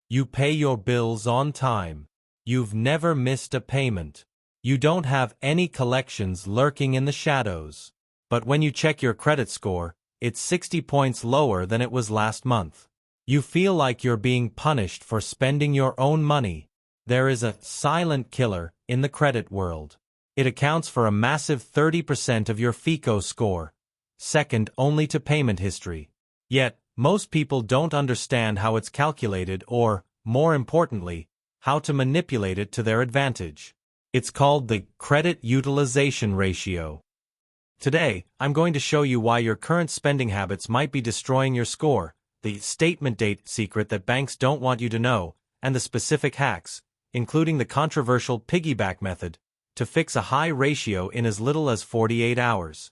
You pay your bills on time. You've never missed a payment. You don't have any collections lurking in the shadows. But when you check your credit score, it's 60 points lower than it was last month. You feel like you're being punished for spending your own money. There is a silent killer in the credit world. It accounts for a massive 30% of your FICO score, second only to payment history. Yet, most people don't understand how it's calculated or, more importantly, how to manipulate it to their advantage. It's called the credit utilization ratio. Today, I'm going to show you why your current spending habits might be destroying your score, the statement date secret that banks don't want you to know, and the specific hacks, including the controversial piggyback method, to fix a high ratio in as little as 48 hours.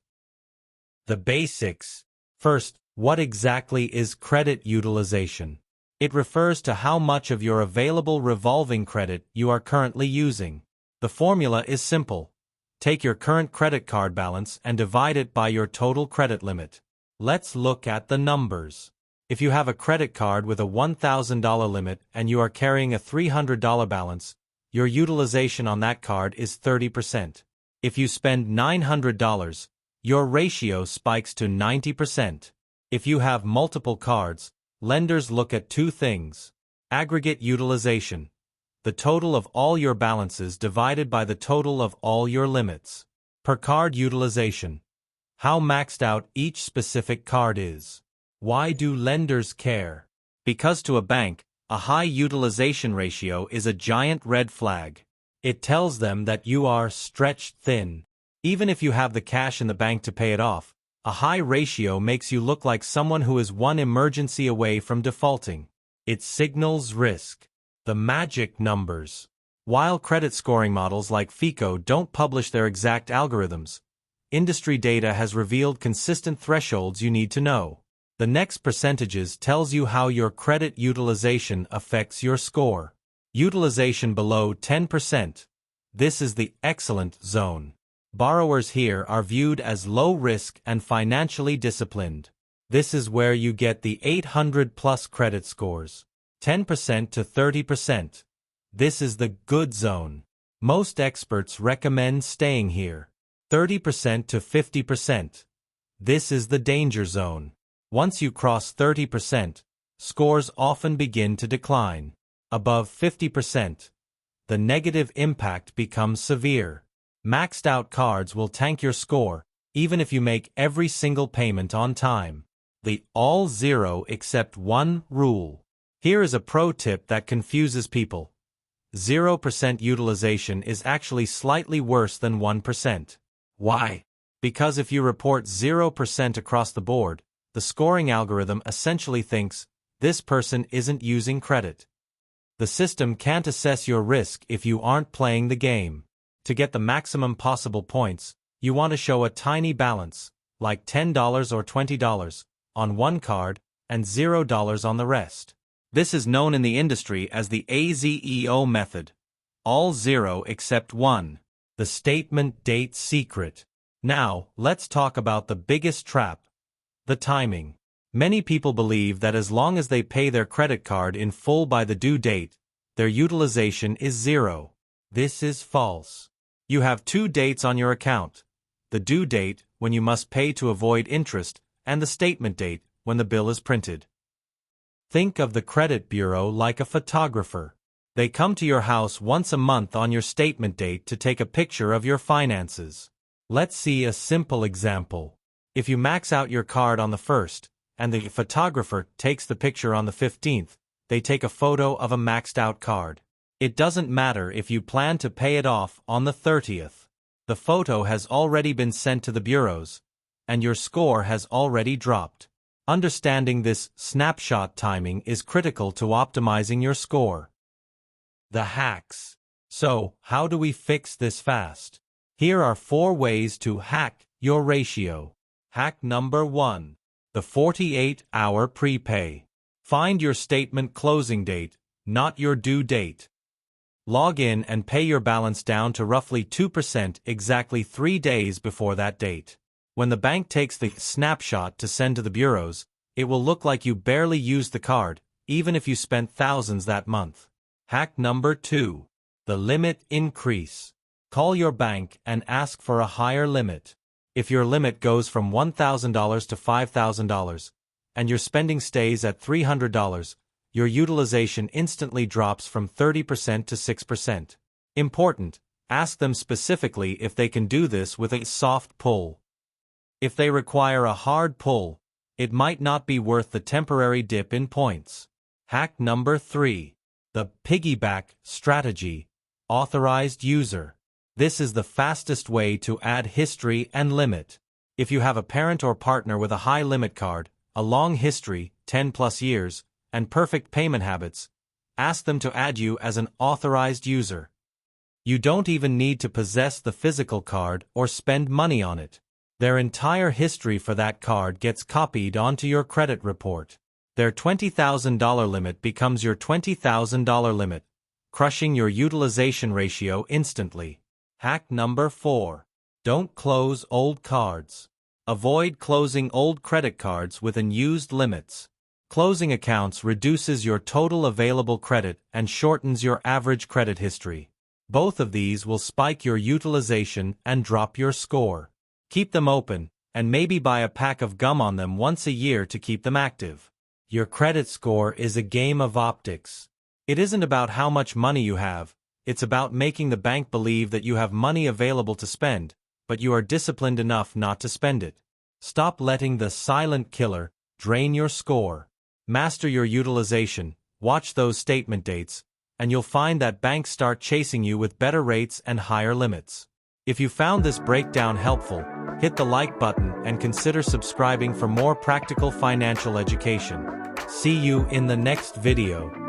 The basics. First, what exactly is credit utilization? It refers to how much of your available revolving credit you are currently using. The formula is simple. Take your current credit card balance and divide it by your total credit limit. Let's look at the numbers. If you have a credit card with a $1,000 limit and you are carrying a $300 balance, your utilization on that card is 30%. If you spend $900, your ratio spikes to 90%. If you have multiple cards, lenders look at two things: aggregate utilization, the total of all your balances divided by the total of all your limits; per card utilization, how maxed out each specific card is. Why do lenders care? Because to a bank, a high utilization ratio is a giant red flag. It tells them that you are stretched thin. Even if you have the cash in the bank to pay it off, a high ratio makes you look like someone who is one emergency away from defaulting. It signals risk. The magic numbers. While credit scoring models like FICO don't publish their exact algorithms, industry data has revealed consistent thresholds you need to know. The next percentages tells you how your credit utilization affects your score. Utilization below 10%. This is the excellent zone. Borrowers here are viewed as low risk and financially disciplined. This is where you get the 800+ credit scores. 10% to 30%. This is the good zone. Most experts recommend staying here. 30% to 50%. This is the danger zone. Once you cross 30%, scores often begin to decline. Above 50%, the negative impact becomes severe. Maxed out cards will tank your score, even if you make every single payment on time. The all zero except one rule. Here is a pro tip that confuses people. 0% utilization is actually slightly worse than 1%. Why? Because if you report 0% across the board, the scoring algorithm essentially thinks, this person isn't using credit. The system can't assess your risk if you aren't playing the game. To get the maximum possible points, you want to show a tiny balance, like $10 or $20, on one card and $0 on the rest. This is known in the industry as the AZEO method. All zero except one. The statement date secret. Now, let's talk about the biggest trap. The timing. Many people believe that as long as they pay their credit card in full by the due date, their utilization is zero. This is false. You have two dates on your account: the due date, when you must pay to avoid interest, and the statement date, when the bill is printed. Think of the credit bureau like a photographer. They come to your house once a month on your statement date to take a picture of your finances. Let's see a simple example. If you max out your card on the 1st, and the photographer takes the picture on the 15th, they take a photo of a maxed out card. It doesn't matter if you plan to pay it off on the 30th. The photo has already been sent to the bureaus, and your score has already dropped. Understanding this snapshot timing is critical to optimizing your score. The hacks. So, how do we fix this fast? Here are 4 ways to hack your ratio. Hack number 1. The 48-hour prepay. Find your statement closing date, not your due date. Log in and pay your balance down to roughly 2% exactly 3 days before that date. When the bank takes the snapshot to send to the bureaus, it will look like you barely used the card, even if you spent thousands that month. Hack number 2. The limit increase. Call your bank and ask for a higher limit. If your limit goes from $1,000 to $5,000, and your spending stays at $300, your utilization instantly drops from 30% to 6%. Important, ask them specifically if they can do this with a soft pull. If they require a hard pull, it might not be worth the temporary dip in points. Hack number 3. The piggyback strategy. Authorized user. This is the fastest way to add history and limit. If you have a parent or partner with a high limit card, a long history, 10+ years, and perfect payment habits, ask them to add you as an authorized user. You don't even need to possess the physical card or spend money on it. Their entire history for that card gets copied onto your credit report. Their $20,000 limit becomes your $20,000 limit, crushing your utilization ratio instantly. Hack number 4. Don't close old cards. Avoid closing old credit cards with unused limits. Closing accounts reduces your total available credit and shortens your average credit history. Both of these will spike your utilization and drop your score. Keep them open, and maybe buy a pack of gum on them once a year to keep them active. Your credit score is a game of optics. It isn't about how much money you have, it's about making the bank believe that you have money available to spend, but you are disciplined enough not to spend it. Stop letting the silent killer drain your score. Master your utilization, watch those statement dates, and you'll find that banks start chasing you with better rates and higher limits. If you found this breakdown helpful, hit the like button and consider subscribing for more practical financial education. See you in the next video.